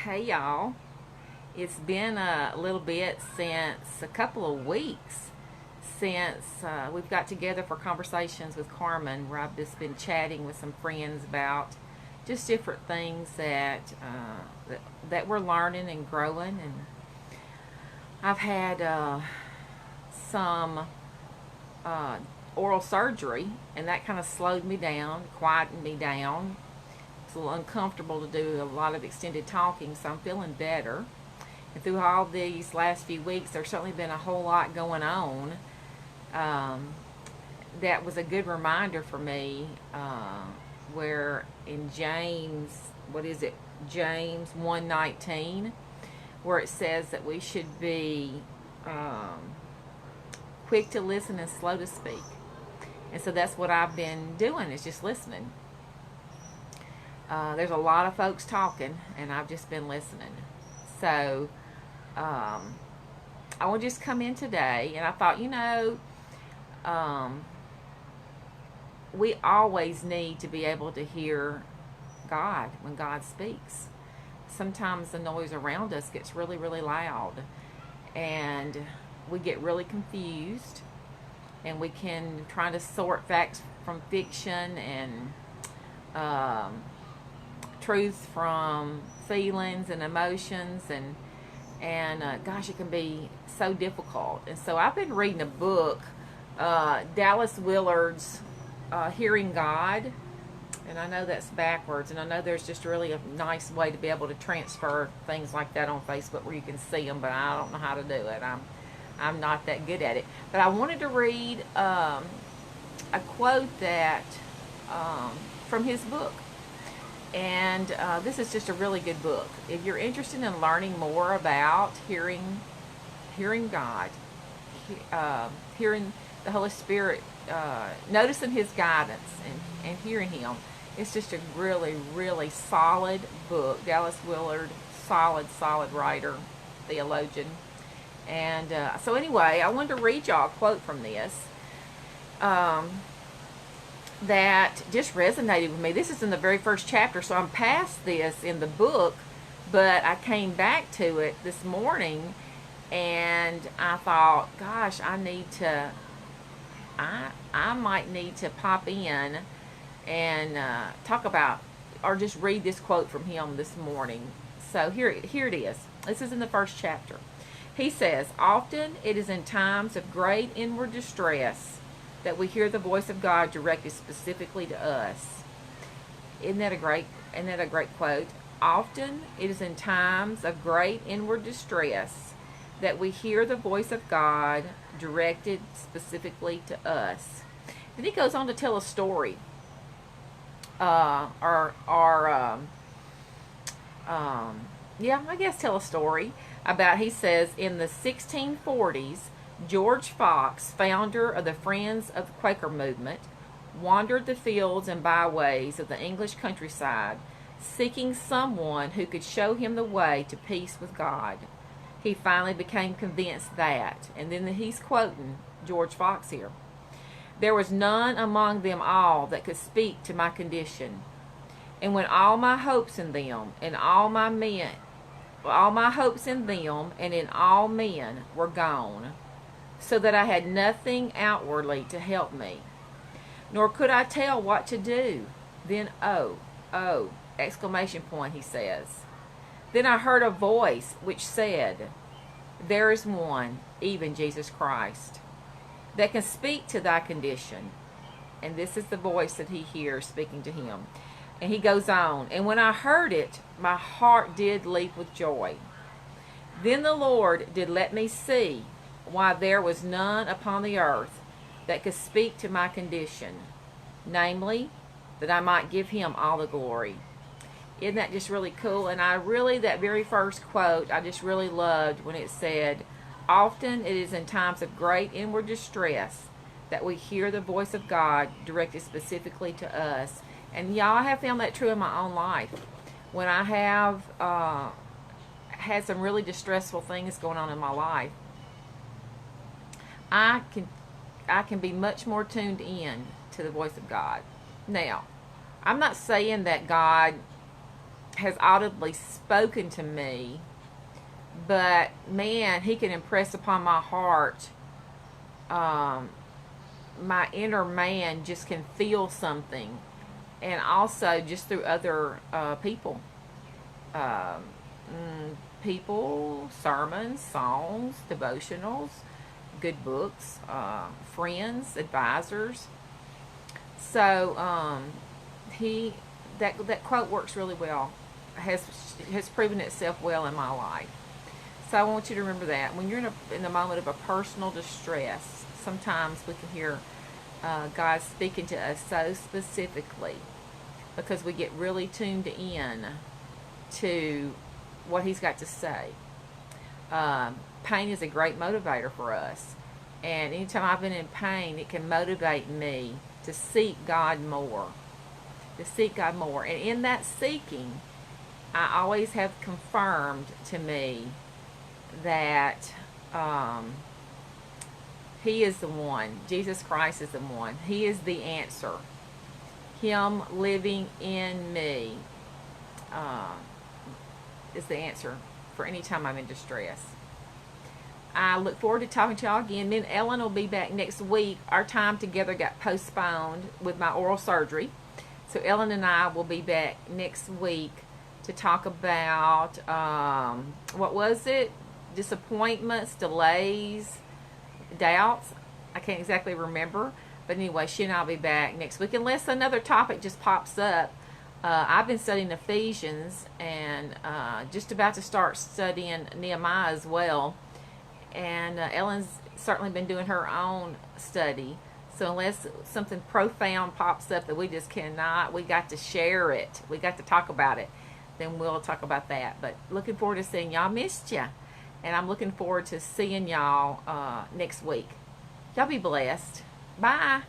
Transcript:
Hey y'all, it's been a little bit since a couple of weeks since we've got together for conversations with Carmen, where I've just been chatting with some friends about just different things that we're learning and growing. And I've had some uh, oral surgery, and that kind of slowed me down, quietened me down. It's a little uncomfortable to do a lot of extended talking, so I'm feeling better. And through all these last few weeks, there's certainly been a whole lot going on. Um, that was a good reminder for me, where in James, what is it? James 1:19, where it says that we should be quick to listen and slow to speak. And so that's what I've been doing, is just listening. There's a lot of folks talking, and I've just been listening. So I will just come in today, and I thought, we always need to be able to hear God when God speaks. Sometimes the noise around us gets really, really loud, and we get really confused, and we can try to sort facts from fiction and truth from feelings and emotions, and gosh, it can be so difficult. And so I've been reading a book, Dallas Willard's Hearing God, and I know that's backwards, and I know there's just really a nice way to be able to transfer things like that on Facebook where you can see them, but I don't know how to do it. I'm not that good at it. But I wanted to read a quote that from his book. And this is just a really good book. If you're interested in learning more about hearing God, hearing the Holy Spirit, noticing His guidance and hearing Him, it's just a really, really solid book. Dallas Willard, solid writer, theologian. And so anyway, I wanted to read y'all a quote from this. That just resonated with me. This is in the very first chapter, so I'm past this in the book, but I came back to it this morning, and I thought, gosh, I might need to pop in and talk about, or just read this quote from him this morning. So here it is. This is in the first chapter. He says, "Often it is in times of great inward distress that we hear the voice of God directed specifically to us." Isn't that a great quote? Often it is in times of great inward distress that we hear the voice of God directed specifically to us. Then he goes on to tell a story, tell a story about, he says, in the 1640s, George Fox, founder of the Friends of the Quaker movement, wandered the fields and byways of the English countryside, seeking someone who could show him the way to peace with God. He finally became convinced that, and then he's quoting George Fox here, "There was none among them all that could speak to my condition. And when all my hopes in them and in all men were gone, so that I had nothing outwardly to help me, nor could I tell what to do. Then, oh, exclamation point," he says. "Then I heard a voice which said, there is one, even Jesus Christ, that can speak to thy condition." And this is the voice that he hears speaking to him. And he goes on, "And when I heard it, my heart did leap with joy. Then the Lord did let me see why there was none upon the earth that could speak to my condition, namely, that I might give him all the glory." Isn't that just really cool? And that very first quote, I just really loved when it said, "Often it is in times of great inward distress that we hear the voice of God directed specifically to us." And y'all, I have found that true in my own life. When I have had some really distressful things going on in my life, I can be much more tuned in to the voice of God. Now, I'm not saying that God has audibly spoken to me, but man, he can impress upon my heart. My inner man just can feel something, and also just through other people. Um, People, sermons, songs, devotionals, good books, friends, advisors. So he that quote works really well. Has proven itself well in my life. So I want you to remember that when you're in a moment of a personal distress, sometimes we can hear God speaking to us so specifically because we get really tuned in to what He's got to say. Pain is a great motivator for us. And anytime I've been in pain, it can motivate me to seek God more. To seek God more. And in that seeking, I always have confirmed to me that He is the one. Jesus Christ is the one. He is the answer. Him living in me is the answer for any time I'm in distress. I look forward to talking to y'all again. Me and Ellen will be back next week. Our time together got postponed with my oral surgery. So Ellen and I will be back next week to talk about, what was it? Disappointments, delays, doubts. I can't exactly remember. But anyway, she and I will be back next week. Unless another topic just pops up. I've been studying Ephesians and just about to start studying Nehemiah as well. And Ellen's certainly been doing her own study. So unless something profound pops up that we just cannot, we got to share it. We got to talk about it. Then we'll talk about that. But looking forward to seeing y'all. Missed ya. And I'm looking forward to seeing y'all next week. Y'all be blessed. Bye.